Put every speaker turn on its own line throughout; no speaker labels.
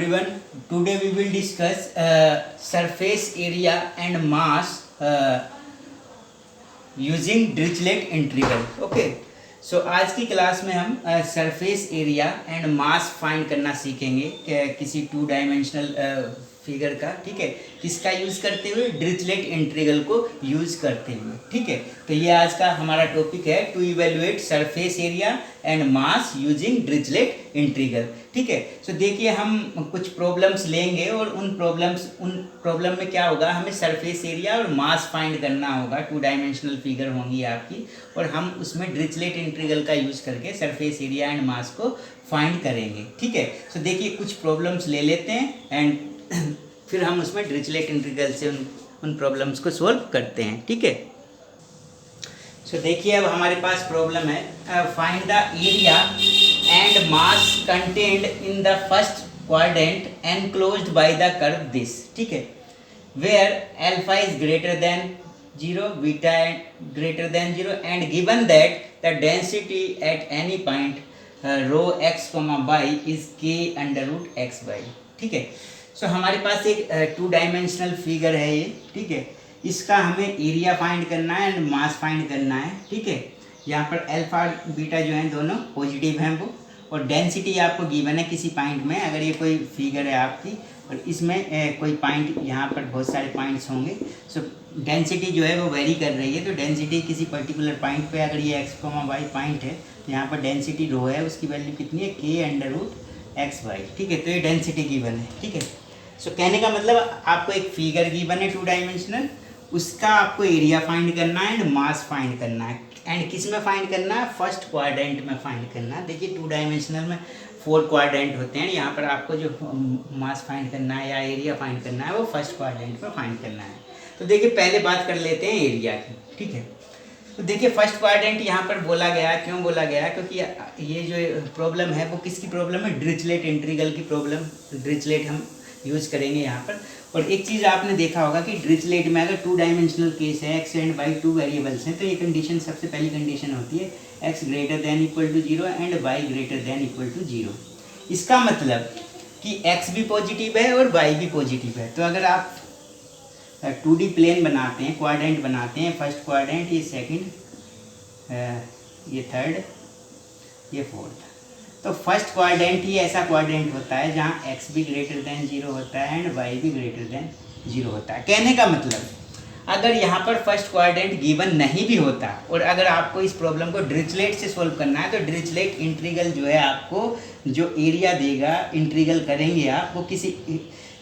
everyone. Today we will discuss surface area and mass using Dirichlet integral. Okay. सो आज की class में हम surface area and mass find करना सीखेंगे किसी टू डायमेंशनल फिगर का, ठीक है, किसका यूज़ करते हुए, डिरिचलेट इंटीग्रल को यूज़ करते हुए, ठीक है। तो ये आज का हमारा टॉपिक है, to evaluate surface area and mass using Dirichlet integral, ठीक है। सो देखिए हम कुछ प्रॉब्लम्स लेंगे और उन प्रॉब्लम में क्या होगा, हमें सरफेस एरिया और मास फाइंड करना होगा। टू डायमेंशनल फिगर होंगी आपकी और हम उसमें डिरिचलेट इंटीग्रल का यूज़ करके सरफेस एरिया एंड मास को फाइंड करेंगे, ठीक है। सो देखिए कुछ प्रॉब्लम्स ले लेते हैं एंड फिर हम उसमें डिरिचलेट इंटीग्रल से उन प्रॉब्लम्स को सॉल्व करते हैं, ठीक है। सो देखिए अब हमारे पास प्रॉब्लम है, find the area and mass contained in the first quadrant enclosed by the curve this, ठीक है, where alpha is greater than 0, beta greater than 0 and given that the density at any point rho x, y is k under root xy, ठीक है। सो हमारे पास एक two dimensional figure है ये, ठीक है। इसका हमें एरिया फाइंड करना है एंड मास फाइंड करना है, ठीक है। यहाँ पर अल्फा और बीटा जो हैं दोनों पॉजिटिव हैं वो, और डेंसिटी आपको गिवन है किसी पॉइंट में। अगर ये कोई फिगर है आपकी और इसमें कोई पॉइंट, यहाँ पर बहुत सारे पॉइंट्स होंगे, सो डेंसिटी जो है वो वेरी कर रही है। तो डेंसिटी किसी पर्टिकुलर पॉइंट पे, अगर ये x, y पॉइंट है तो यहाँ पर डेंसिटी रो है, उसकी वैल्यू कितनी है, k अंडर रूट xy, ठीक है। तो ये डेंसिटी गिवन है, ठीक है। सो कहने का मतलब आपको एक फिगर गिवन है टू डायमेंशनल, उसका आपको एरिया फाइंड करना है एंड मास फाइंड करना है। एंड किस में फाइंड करना है, फर्स्ट क्वाड्रेंट में फाइंड करना है। देखिए टू डायमेंशनल में 4 क्वाड्रेंट होते हैं, यहाँ पर आपको जो मास फाइंड करना है या एरिया फाइंड करना है वो फर्स्ट क्वाड्रेंट में फाइंड करना है। तो देखिए पहले बात कर लेते हैं एरिया की, ठीक है। तो देखिए फर्स्ट क्वाड्रेंट यहाँ पर बोला गया, क्यों बोला गया, क्योंकि ये जो प्रॉब्लम है वो किसकी प्रॉब्लम है, डिरिचलेट इंटीग्रल की प्रॉब्लम। डिरिचलेट हम यूज़ करेंगे यहाँ पर। और एक चीज़ आपने देखा होगा कि डिरिचलेट में अगर टू डायमेंशनल केस है, x and y two variables हैं, तो ये कंडीशन सबसे पहली कंडीशन होती है x greater than equal to 0 and y greater than equal to 0। इसका मतलब कि एक्स भी पॉजिटिव है और वाई भी पॉजिटिव है। तो अगर आप 2D प्लेन बनाते हैं, क्वाड्रेंट बनाते हैं, फर्स्ट क्वाड्रेंट, ये सेकंड, ये थर्ड, ये फोर्थ, तो फर्स्ट क्वाड्रेंट ही ऐसा क्वाड्रेंट होता है जहाँ x भी ग्रेटर देन 0 होता है एंड y भी ग्रेटर देन 0 होता है। कहने का मतलब अगर यहाँ पर फर्स्ट क्वाड्रेंट गिवन नहीं भी होता और अगर आपको इस प्रॉब्लम को डिरिचलेट से सॉल्व करना है, तो डिरिचलेट इंटीग्रल जो है आपको जो एरिया देगा, इंटीग्रल करेंगे आप, वो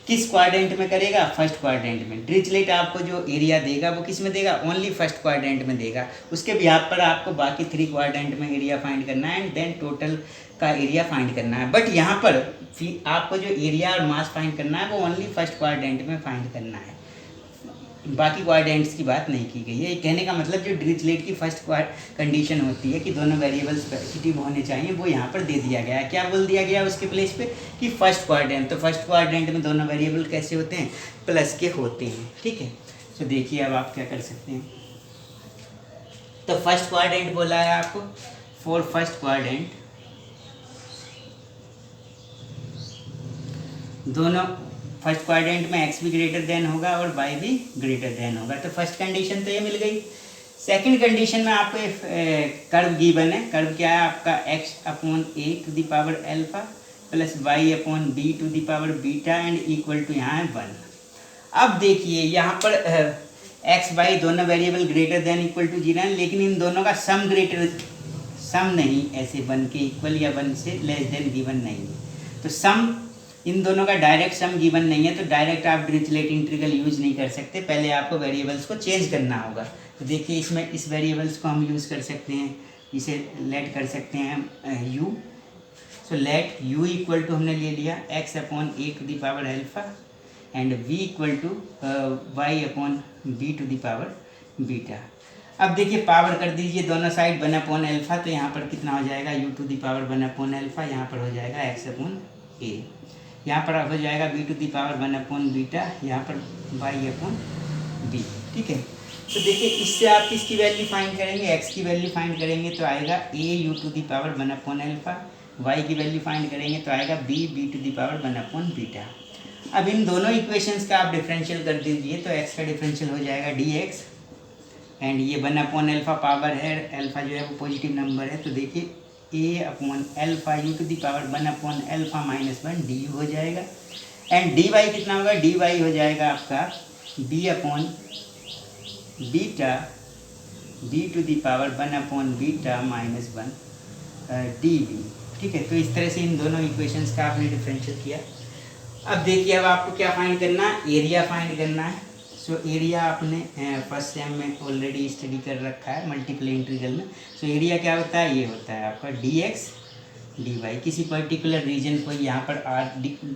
किस क्वाड्रेंट में करेगा, फर्स्ट क्वाड्रेंट में। डिरिचलेट आपको जो एरिया देगा वो किस में देगा, ओनली फर्स्ट क्वाड्रेंट में देगा। उसके बिहाफ पर आपको बाकी 3 क्वाड्रेंट में एरिया फाइंड करना है एंड देन टोटल का एरिया फाइंड करना है। बट यहाँ पर आपको जो एरिया और मास फाइंड करना है वो ओनली फर्स्ट क्वाड्रेंट में फाइंड करना है, बाकी क्वाड्रेंट्स की बात नहीं की गई है। कहने का मतलब जो डिरिचलेट की फर्स्ट कंडीशन होती है कि दोनों वेरिएबल्स पॉजिटिव होने चाहिए, वो यहाँ पर दे दिया गया है। क्या बोल दिया गया उसके प्लेस पे कि फर्स्ट क्वाड्रेंट, तो फर्स्ट क्वाड्रेंट में दोनों वेरिएबल कैसे होते हैं, प्लस के होते हैं, ठीक है। तो देखिए अब आप क्या कर सकते हैं। तो फर्स्ट क्वाड्रेंट बोला है आपको, फॉर फर्स्ट क्वाड्रेंट दोनों फर्स्ट क्वाड्रेंट में x भी ग्रेटर देन होगा और y भी ग्रेटर देन होगा। तो फर्स्ट कंडीशन तो ये मिल गई। सेकंड कंडीशन में आपको कर्व गिवन है। कर्व क्या है आपका, x upon a to the power alpha plus y upon b to the power beta and equal to यहाँ है 1। अब देखिए यहाँ पर x y दोनों variable greater than equal to 0 है, लेकिन इन दोनों का सम नहीं, ऐसे 1 के इक्वल या 1 से लेस देन गिवन नहीं है। तो सम, इन दोनों का डायरेक्ट सम गिवन नहीं है, तो डायरेक्ट आप डिरिचलेट इंटीग्रल यूज़ नहीं कर सकते, पहले आपको वेरिएबल्स को चेंज करना होगा। तो देखिए इसमें इस वेरिएबल्स को हम यूज़ कर सकते हैं, इसे लेट कर सकते हैं u। So let u equal to हमने ले लिया x upon a to the power alpha and v equal to y upon b to the power beta. अब देखिए पावर कर दीजिए दोनों साइड 1 अपॉन अल्फा, तो यहाँ पर कितना हो जाएगा, u to the power 1 upon alpha, यहाँ पर हो जाएगा x अपॉन a, यहाँ पर हो जाएगा b to the power 1 upon beta, यहाँ पर y अपॉन b, ठीक है। तो देखिए इससे आप किसकी वैल्यू फाइंड करेंगे, x की वैल्यू फाइंड करेंगे, तो आएगा a u to the power 1 upon alpha y की वैल्यू फाइंड करेंगे तो आएगा बी टू द पावर 1/बीटा। अब इन दोनों इक्वेशंस का आप डिफरेंशियल कर दीजिए तो एक्स का डिफरेंशियल हो जाएगा dx, एंड ये 1/अल्फ़ा पावर है, अल्फ़ा जो है वो पॉजिटिव नंबर है, तो देखिए a/अल्फ़ा u टू द पावर 1/अल्फ़ा - 1 du हो जाएगा। एंड dy कितना होगा, dy हो जाएगा आपका b/बीटा b टू द पावर 1/बीटा - 1 dv। ठीक है, तो इस तरह से इन दोनों इक्वेशंस का आपने डिफरेंशियल किया। अब देखिए, अब आपको क्या फाइंड करना है, एरिया फाइंड करना है। सो एरिया आपने फर्स्ट सेम में ऑलरेडी स्टडी कर रखा है मल्टीपल इंटीग्रल में। सो एरिया क्या होता है, ये होता है आपका dx dy। किसी पर्टिकुलर रीजन को यहाँ पर r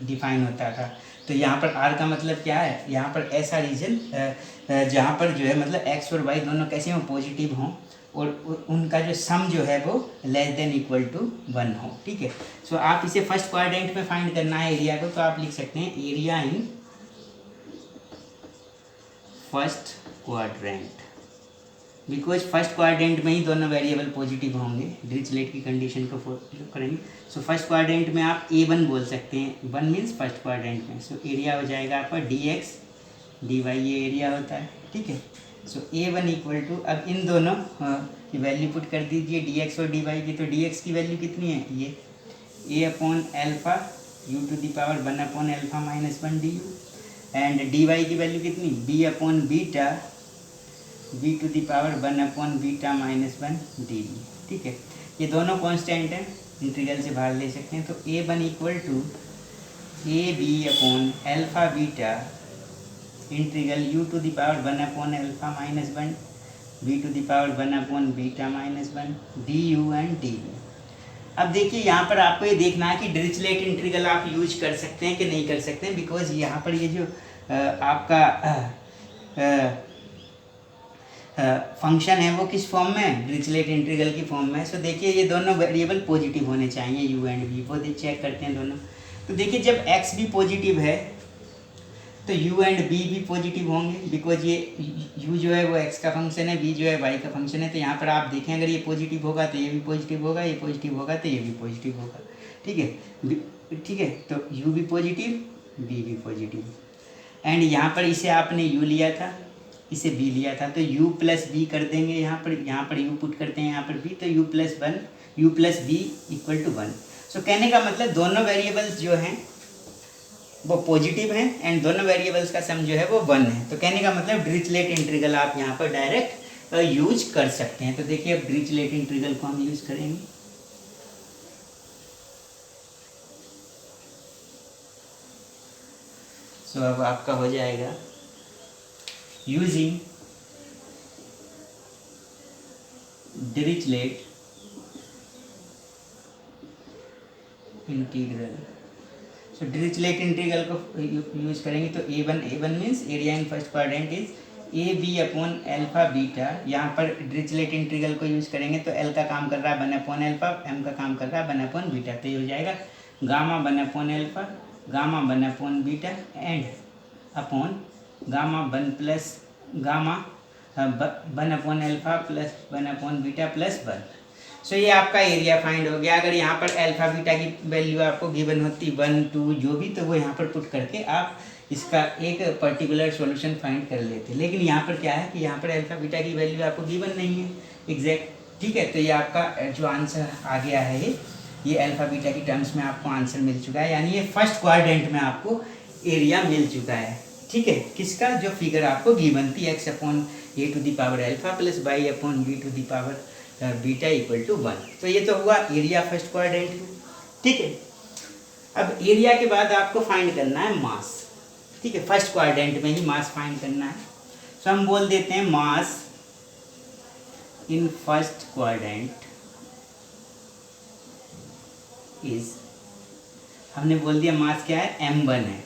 डिफाइन होता था, तो यहाँ पर r का मतलब क्या है, यहाँ पर ऐसा रीजन जहाँ पर जो है मतलब x और y दोनों कैसे हों, पॉजिटिव हों, और उनका जो सम जो है वो लेस देन इक्वल टू 1 हो। ठीक है, सो आप इसे फर्स्ट क्वाड्रेंट में फाइंड करना है एरिया को, तो आप लिख सकते हैं area in first quadrant, because first quadrant में ही दोनों वेरिएबल पॉजिटिव होंगे, डिरिचलेट की कंडीशन को फॉलो करेंगे। सो फर्स्ट क्वाड्रेंट में आप a1 बोल सकते हैं, 1 मीन्स फर्स्ट क्वाड्रेंट में। सो एरिया हो जाएगा आपका dx dy, ये एरिया होता है। ठीक है, सो a1 इक्वल टू, अब इन दोनों की वैल्यू पुट कर दीजिए dx और dy की, तो dx की वैल्यू कितनी है, ये a/अल्फ़ा u टू द पावर 1/अल्फ़ा - 1 du, एंड dy की वैल्यू कितनी, b/बीटा b टू द पावर 1/बीटा - 1 dv। ठीक है, ये दोनों कांस्टेंट हैं, इंटीग्रल से बाहर ले सकते हैं। तो a1 इक्वल टू ab/अल्फ़ा beta integral u to the power 1/अल्फ़ा - 1 b टू द पावर 1/बीटा - 1 du एंड dv। अब देखिए, यहाँ पर आपको ये देखना है कि डिरिचलेट इंटीग्रल आप यूज कर सकते हैं कि नहीं कर सकते हैं, बिकॉज यहाँ पर ये जो आपका फंक्शन है वो किस फॉर्म में है, डिरिचलेट इंटीग्रल की फॉर्म में है। सो देखिए, ये दोनों वेरिएबल पॉजिटिव होने चाहिए u एंड v, वो चेक करते हैं दोनों। तो देखिए, जब x भी पॉजिटिव है तो u एंड v भी पॉजिटिव होंगे, बिकॉज ये u जो है वो x का फंक्शन है, v जो है y का फंक्शन है। तो यहाँ पर आप देखें, अगर ये पॉजिटिव होगा तो ये भी पॉजिटिव होगा, ये पॉजिटिव होगा तो ये भी पॉजिटिव होगा। ठीक है, ठीक है, तो u भी पॉजिटिव, v भी पॉजिटिव। एंड यहाँ पर इसे आपने u लिया था, इसे b लिया था, तो u प्लस b कर देंगे, यहाँ पर u पुट करते हैं, यहाँ पर b, तो u plus b equal to 1। So कहने का मतलब दोनों वेरिएबल्स जो हैं वो पॉजिटिव हैं, एंड दोनों वेरिएबल्स का सम जो है वो 1 है। तो कहने का मतलब डिरिचलेट इंटीग्रल आप यहाँ पर डायरेक्ट यूज कर सकते हैं। तो देखिए, अब डिरिचलेट इंटीग्रल को हम यूज करेंगे। सो अब आपका हो जाएगा using Dirichlet integral. So Dirichlet integral को यूज करेंगे तो a1 means area in first quadrant is ab/अल्फ़ा बीटा। यहाँ पर डिरिचलेट इंटीग्रल को यूज करेंगे तो l का काम कर रहा है 1/अल्फ़ा, m का काम कर रहा है 1/बीटा, तो ये हो जाएगा गामा 1/अल्फ़ा गामा 1/बीटा and upon gamma 1 plus gamma 1/अल्फ़ा प्लस 1/बीटा प्लस 1। सो ये आपका एरिया फाइंड हो गया। अगर यहाँ पर अल्फ़ा बीटा की वैल्यू आपको गिवन होती 1 2 जो भी, तो वो यहाँ पर पुट करके आप इसका एक पर्टिकुलर सॉल्यूशन फाइंड कर लेते। लेकिन यहाँ पर क्या है कि यहाँ पर अल्फ़ा बीटा की वैल्यू आपको गिवन नहीं है एग्जैक्ट। ठीक है, तो ये आपका जो आंसर आ गया है ये अल्फ़ा बीटा की टर्म्स में आपको आंसर मिल चुका है, यानी ये फर्स्ट क्वाड्रेंट में आपको एरिया मिल चुका है। ठीक है, किसका, जो फिगर आपको गिवन थी x/a to the power alpha plus y/b to the power beta equal to 1। तो ये तो हुआ एरिया फर्स्ट क्वाड्रेंट में। ठीक है, अब एरिया के बाद आपको फाइंड करना है मास। ठीक है, फर्स्ट क्वाड्रेंट में ही मास फाइंड करना है। सो हम बोल देते हैं मास इन फर्स्ट क्वाड्रेंट इज, हमने बोल दिया मास क्या है, m1 है,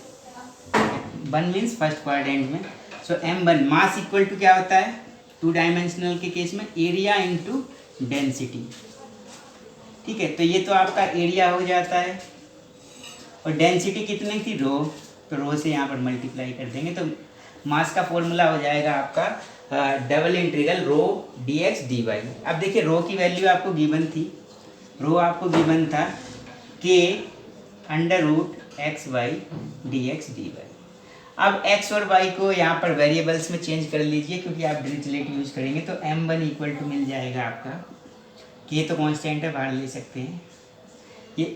1 मीन्स फर्स्ट क्वाड्रेंट में। सो m1 मास इक्वल टू क्या होता है, 2 डायमेंशनल के केस में एरिया इंटू डेंसिटी। ठीक है, तो ये तो आपका एरिया हो जाता है, और डेंसिटी कितनी थी, रो, तो रो से यहाँ पर मल्टीप्लाई कर देंगे, तो मास का फॉर्मूला हो जाएगा आपका डबल इंटीग्रल रो dx dy। अब देखिए, रो की वैल्यू आपको गिवन थी, रो आपको गिवन था के under root x y d x d y. अब x और y को यहाँ पर वेरिएबल्स में चेंज कर लीजिए, क्योंकि आप डिरिचलेट यूज करेंगे तो m1 इक्वल टू मिल जाएगा आपका, k तो कांस्टेंट है, बाहर ले सकते हैं। ये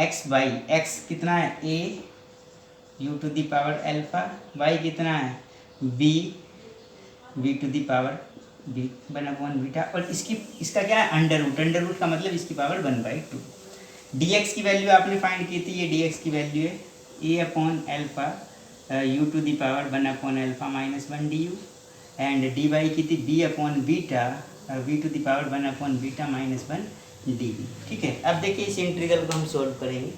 x बाई x कितना है a u to the power alpha, y कितना है b v to the power b 1/, beta, और इसका क्या है अंडर रूट का मतलब इसकी पावर 1/2। dx की वैल्यू आपने फाइंड की थी, ये dx की वैल्यू है a upon alpha u to the power 1/α -1 du, and dy की थी b upon beta v to the power 1/β -1 dv। ठीक है, अब देखिए इस इंटीग्रल को हम सॉल्व करेंगे।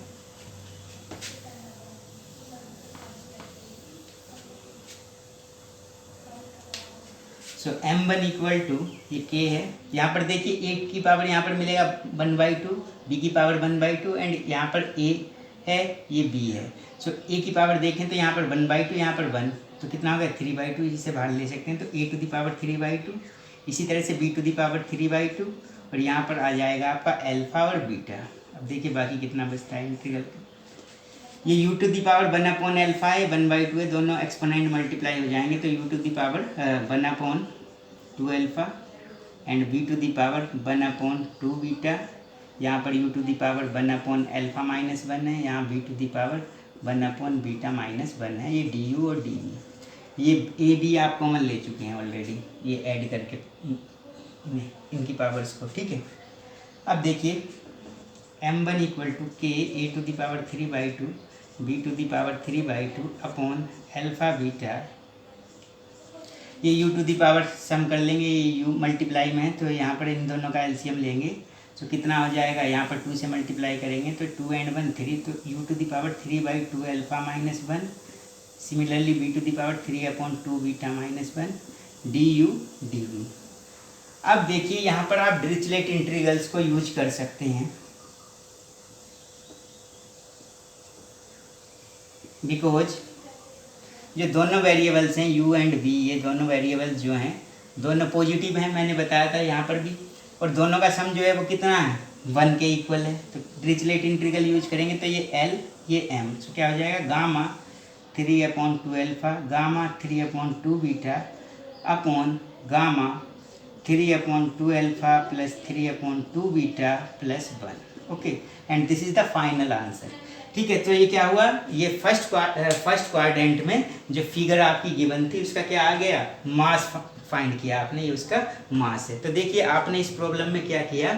सो m1 इक्वल टू ये k है, यहाँ पर देखिए a की पावर यहाँ पर मिलेगा 1/2, b की पावर 1/2, एंड यहाँ पर a है, ये b है। सो a की पावर देखें तो यहाँ पर 1/2, यहाँ पर 1, तो कितना होगा 3/2, इसे बाहर ले सकते हैं, तो a टू दी पावर 3/2, इसी तरह से b टू दी पावर 3/2, और यहाँ पर आ जाएगा आपका अल्फा और बीटा। अब देखिए बाकी कितना बचता है इंटीग्रल, ये u टू दी पावर 1/α है, 1/2 है, दोनों एक्सपोनेंट मल्टीप्लाई हो जाएंगे, तो u to the power 1/2α and v to the power 1/2 beta, यहाँ पर u टू दी पावर 1/α -1 है, यहाँ v टू दी पावर 1/β -1 है, ये du और dv। ये a b आप कॉमन ले चुके हैं ऑलरेडी, ये ऐड करके इनकी पावर्स को। ठीक है, अब देखिए m1 equal to k a to the power 3/2 b to the power 3/2 upon alpha beta, ये u to the power sum कर लेंगे, ये u मल्टीप्लाई में है तो यहाँ पर इन दोनों का एलसीएम लेंगे, तो कितना हो जाएगा, यहाँ पर 2 से मल्टीप्लाई करेंगे तो 2 and 1 3, तो u to the power 3/2 alpha -1, similarly b to the power 3/2 beta -1 du dv। अब देखिए यहाँ पर आप डिरिचलेट इंटीग्रल्स को यूज कर सकते हैं, बिकॉज जो दोनों वेरिएबल्स हैं u एंड v, ये दोनों वेरिएबल्स जो हैं दोनों पॉजिटिव हैं, मैंने बताया था यहाँ पर भी, और दोनों का सम जो है वो कितना है 1 के इक्वल है, तो डिरिचलेट इंटीग्रल यूज करेंगे तो ये l ये m, तो क्या हो जाएगा gamma 3/2 alpha gamma 3/2 beta upon gamma 3/2 alpha plus 3/2 beta plus 1। Okay, and this is the final answer. ठीक है, तो ये क्या हुआ, ये फर्स्ट क्वाड्रेंट में जो फिगर आपकी गिवन थी उसका क्या आ गया, मास फाइंड किया आपने, ये उसका मास है। तो देखिए आपने इस प्रॉब्लम में क्या किया,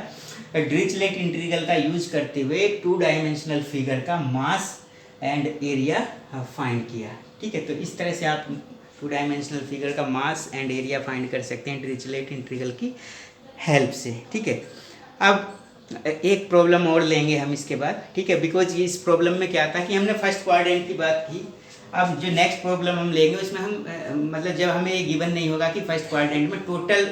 डिरिचलेट इंटीग्रल का यूज करते हुए एक 2 डायमेंशनल फिगर का मास एंड एरिया फाइंड किया। ठीक है, तो इस तरह से आप 2 डायमेंशनल फिगर का मास एंड एरिया फाइंड कर सकते हैं डिरिचलेट इंटीग्रल की हेल्प से। ठीक है, अब एक प्रॉब्लम और लेंगे हम इसके बाद। ठीक है, बिकॉज इस प्रॉब्लम में क्या था कि हमने फर्स्ट क्वाड्रेंट की बात की, अब जो नेक्स्ट प्रॉब्लम हम लेंगे उसमें हम मतलब जब हमें ये गिवन नहीं होगा कि फर्स्ट क्वाड्रेंट में टोटल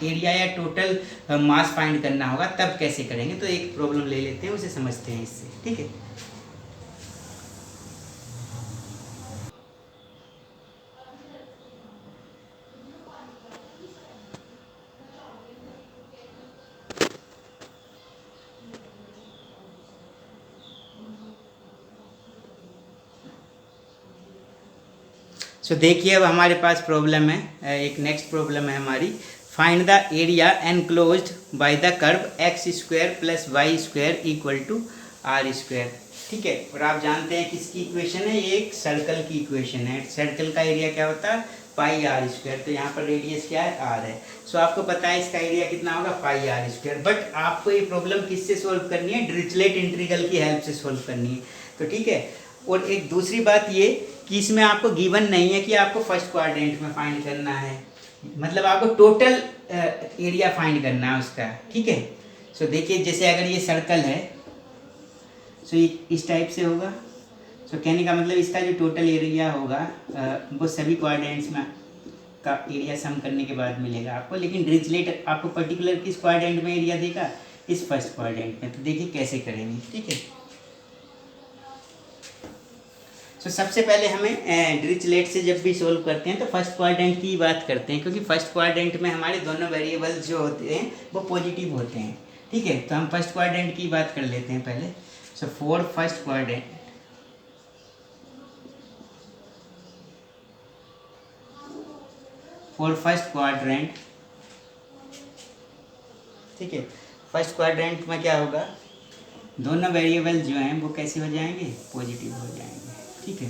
एरिया या टोटल मास फाइंड करना होगा, तब कैसे करेंगे। तो एक प्रॉब्लम ले लेते हैं, उसे समझते हैं इससे। ठीक है, सो देखिए अब हमारे पास प्रॉब्लम है, एक नेक्स्ट प्रॉब्लम है हमारी, find the area enclosed by the curve x² + y² equal to r²। ठीक है, और आप जानते हैं किसकी इक्वेशन है, ये एक सर्कल की इक्वेशन है। सर्कल का एरिया क्या होता है πr², तो यहाँ पर रेडियस क्या है r है। सो आपको पता है इसका एरिया कितना होगा πr², बट आपको ये प्रॉब्लम किससे सोल्व करनी है, डिरिचलेट इंटीग्रल की हेल्प से सोल्व करनी है। तो ठीक है, और एक दूसरी बात ये कि इसमें आपको गिवन नहीं है कि आपको फर्स्ट क्वाड्रेंट में फाइंड करना है, मतलब आपको टोटल एरिया फाइंड करना है उसका। ठीक है, सो देखिए जैसे अगर ये सर्कल है, सो ये इस टाइप से होगा। सो कहने का मतलब इसका जो टोटल एरिया होगा वो सभी क्वाड्रेंट्स में का एरिया सम करने के बाद मिलेगा आपको, लेकिन डिरिचलेट आपको पर्टिकुलर किस क्वाड्रेंट में एरिया देगा, इस फर्स्ट क्वाड्रेंट में। तो देखिए कैसे करेंगे। ठीक है, तो सबसे पहले हमें डिरिचलेट से जब भी सोल्व करते हैं तो फर्स्ट क्वाड्रेंट की बात करते हैं, क्योंकि फर्स्ट क्वाड्रेंट में हमारे दोनों वेरिएबल्स जो होते हैं वो पॉजिटिव होते हैं। ठीक है, तो हम फर्स्ट क्वाड्रेंट की बात कर लेते हैं पहले। सो फॉर फर्स्ट क्वाड्रेंट, ठीक है, फर्स्ट क्वाड्रेंट में क्या होगा, दोनों वेरिएबल जो हैं वो कैसे हो जाएंगे, पॉजिटिव हो जाएंगे, ठीक है।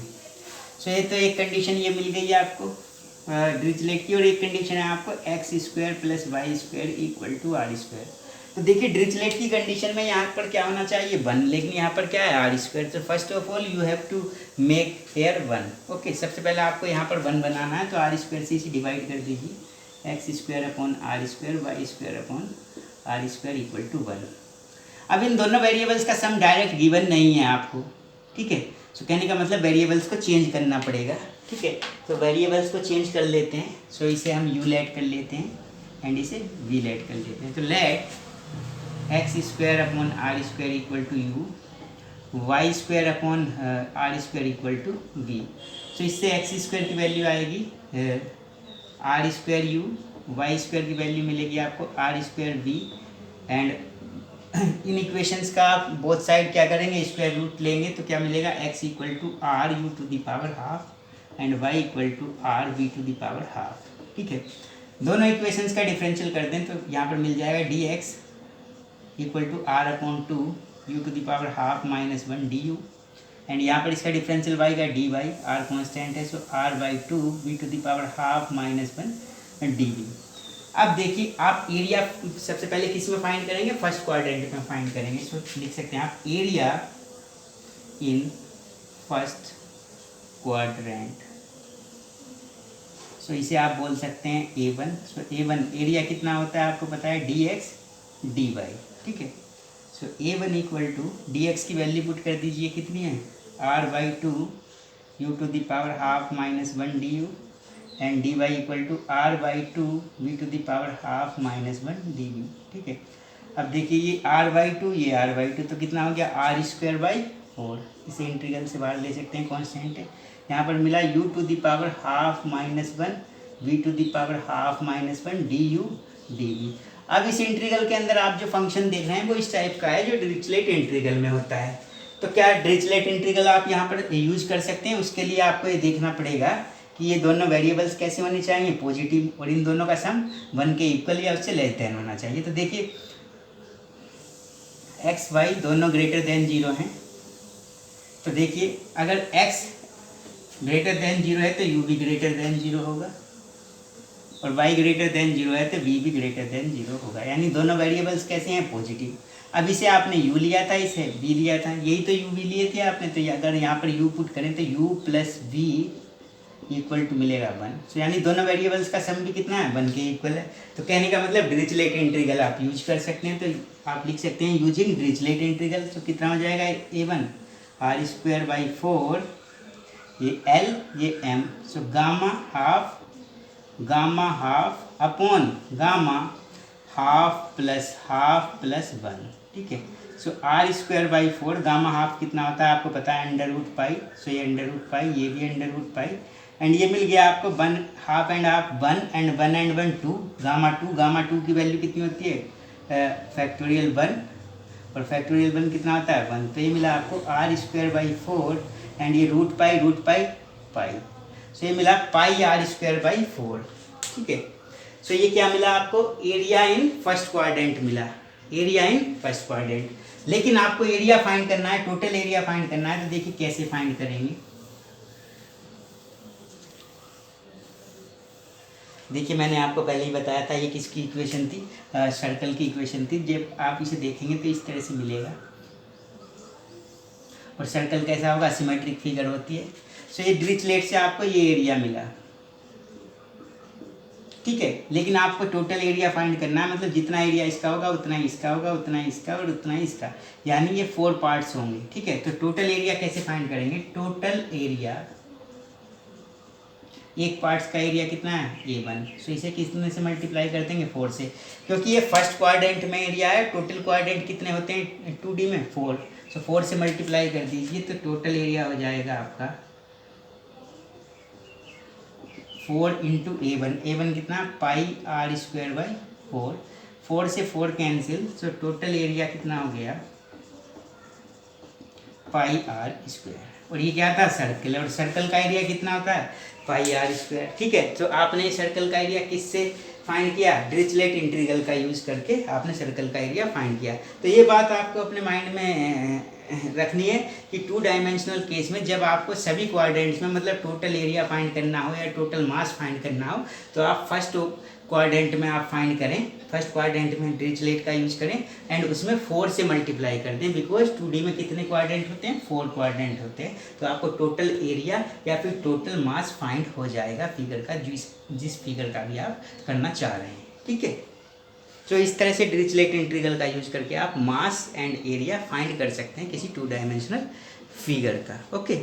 सो ये तो एक कंडीशन ये मिल गई है आपको डिरिचलेट की, और एक कंडीशन है आपको x square plus y square equal to r square. तो देखिए डिरिचलेट की कंडीशन में यहाँ पर क्या होना चाहिए, 1, लेकिन यहाँ पर क्या है, आर स्क्वायर। तो first of all you have to make here 1, okay. सबसे पहले आपको यहाँ पर 1 बनाना है, तो आर स्क्वायर से इसे डिवाइड कर दीजिए, x square upon r square y square upon r square equal to 1। अब इन दोनों वेरिएबल्स का सम डायरेक्ट गिवन नहीं है आपको, ठीक है। सो कहने का मतलब वेरिएबल्स को चेंज करना पड़ेगा, ठीक है। तो वेरिएबल्स को चेंज कर लेते हैं। सो इसे हम यू लेट कर लेते हैं एंड इसे वी लेट कर लेते हैं। तो let x square upon r square equal to u, y square upon r square equal to v. So इससे एक्स स्क्वायर की वैल्यू आएगी r square u, y square की वैल्यू मिलेगी आपको आर स्क्वायर वी, एंड इन equations का आप both side क्या करेंगे, स्क्वायर रूट लेंगे, तो क्या मिलेगा, x equal to r u to the power half and y equal to r v to the power half, ठीक है। दोनों इक्वेशंस का डिफरेंशियल कर दें तो यहाँ पर मिल जाएगा dx equal to r upon two u to the power half minus 1 du, and यहाँ पर इसका डिफरेंशियल y का dy, r कॉन्स्टेंट है, so r by two v to the power half minus 1 dv। अब देखिए आप एरिया सबसे पहले किस में फाइंड करेंगे, फर्स्ट क्वाड्रेंट में फाइंड करेंगे। सो लिख सकते हैं आप एरिया इन फर्स्ट क्वाड्रेंट। सो इसे आप बोल सकते हैं A1। सो A1 एरिया कितना होता है आपको पता है, dx dy, ठीक है। So A1 equal to dx की वैल्यू पुट कर दीजिए, कितनी है, r by two u to the power half minus 1 du, and dy equal to r by two v to the power half minus 1 dv, ठीक है। अब देखिए ये r बाई टू, ये r बाई टू, तो कितना हो गया, आर स्क्वायर बाई 4। इसे इंटीग्रल से बाहर ले सकते हैं, कॉन्स्टेंट है। यहाँ पर मिला u to the power half minus 1 v to the power half minus 1 du dv। अब इस इंटीग्रल के अंदर आप जो फंक्शन देख रहे हैं वो इस टाइप का है जो डिरिचलेट इंटीग्रल में होता है। तो क्या डिरिचलेट इंटीग्रल आप यहाँ पर यूज कर सकते हैं, उसके लिए आपको ये देखना पड़ेगा कि ये दोनों वेरिएबल्स कैसे होने चाहिए, पॉजिटिव, और इन दोनों का सम 1 के इक्वल या उससे लेस देन होना चाहिए। तो देखिए एक्स वाई दोनों ग्रेटर देन 0 हैं, तो देखिए अगर x ग्रेटर देन 0 है तो u भी ग्रेटर देन 0 होगा, और y ग्रेटर देन 0 है तो v भी ग्रेटर देन 0 होगा, यानी दोनों वेरिएबल्स कैसे हैं, पॉजिटिव। अब इसे आपने u लिया था, इसे v लिया था, यही तो u v लिए थे आपने, तो अगर यहाँ पर u पुट करें तो u plus v equal to मिलेगा 1। सो यानी दोनों वेरिएबल्स का सम भी कितना है, 1 के इक्वल है। तो कहने का मतलब डिरिचलेट इंटीग्रल आप यूज कर सकते हैं। तो आप लिख सकते हैं यूजिंग डिरिचलेट इंटीग्रल, तो कितना हो जाएगा, A1 आर स्क्वायर बाई 4, ये L ये M, so gamma half upon gamma half plus 1, ठीक है। So r square by 4, gamma half कितना होता है आपको पता है, अंडर रूट पाई, सो ये अंडर रूट पाई, ये भी अंडर रूट पाई, एंड ये मिल गया आपको 1 half and half 1 and 1 and 1 2, gamma two की वैल्यू कितनी होती है, फैक्टोरियल 1, और फैक्टोरियल 1 कितना होता है, 1। तो ये मिला आपको आर स्क्वायर बाई 4, एंड ये रूट पाई पाई, सो ये मिला पाई आर स्क्वायर बाई 4, ठीक है। सो ये क्या मिला आपको, एरिया इन फर्स्ट क्वाड्रेंट मिला, एरिया इन फर्स्ट क्वाड्रेंट। लेकिन आपको एरिया फाइंड करना है, टोटल एरिया फाइंड करना है, तो देखिए कैसे फाइंड करेंगे। देखिए मैंने आपको पहले ही बताया था ये किसकी इक्वेशन थी, सर्कल की इक्वेशन थी। जब आप इसे देखेंगे तो इस तरह से मिलेगा, और सर्कल कैसा होगा, सिमेट्रिक फिगर होती है। सो ये डिरिचलेट से आपको ये एरिया मिला, ठीक है। लेकिन आपको टोटल एरिया फाइंड करना है, मतलब जितना एरिया इसका होगा उतना ही इसका होगा, उतना ही इसका और उतना ही इसका, यानी ये 4 पार्ट्स होंगे, ठीक है। तो टोटल एरिया कैसे फाइंड करेंगे, टोटल एरिया, एक पार्ट्स का एरिया कितना है, A1। सो इसे कितने से मल्टीप्लाई कर देंगे, 4 से, क्योंकि ये फर्स्ट क्वाड्रेंट में एरिया है। टोटल क्वाड्रेंट कितने होते हैं 2D में, 4। सो 4 से मल्टीप्लाई कर दीजिए, तो टोटल एरिया हो जाएगा आपका 4 इंटू A1 कितना, पाई आर स्क्वायर बाई 4, 4 से 4 कैंसिल, सो टोटल एरिया कितना हो गया, पाई आर स्क्वायर, और ये क्या था सर्कल, और सर्कल का एरिया कितना होता है पाई आर स्क्वायर। ठीक है, तो आपने सर्कल का एरिया किससे फाइंड किया, डिरिचलेट इंटीग्रल का यूज़ करके आपने सर्कल का एरिया फाइंड किया। तो ये बात आपको अपने माइंड में रखनी है कि टू डायमेंशनल केस में जब आपको सभी क्वाड्रेंट्स में मतलब टोटल एरिया फाइंड करना हो या टोटल मास फाइंड करना हो, तो आप फर्स्ट क्वाड्रेंट में आप फाइंड करें, फर्स्ट क्वाड्रेंट में डिरिचलेट का यूज करें एंड उसमें 4 से मल्टीप्लाई कर दें, बिकॉज 2D में कितने क्वाड्रेंट होते हैं, 4 क्वाड्रेंट होते हैं। तो आपको टोटल एरिया या फिर टोटल मास फाइंड हो जाएगा फिगर का, जिस फिगर का भी आप करना चाह रहे हैं। ठीक है, तो इस तरह से डिरिचलेट इंटीग्रल का यूज करके आप मास एंड एरिया फाइंड कर सकते हैं किसी 2 डायमेंशनल फिगर का। ओके।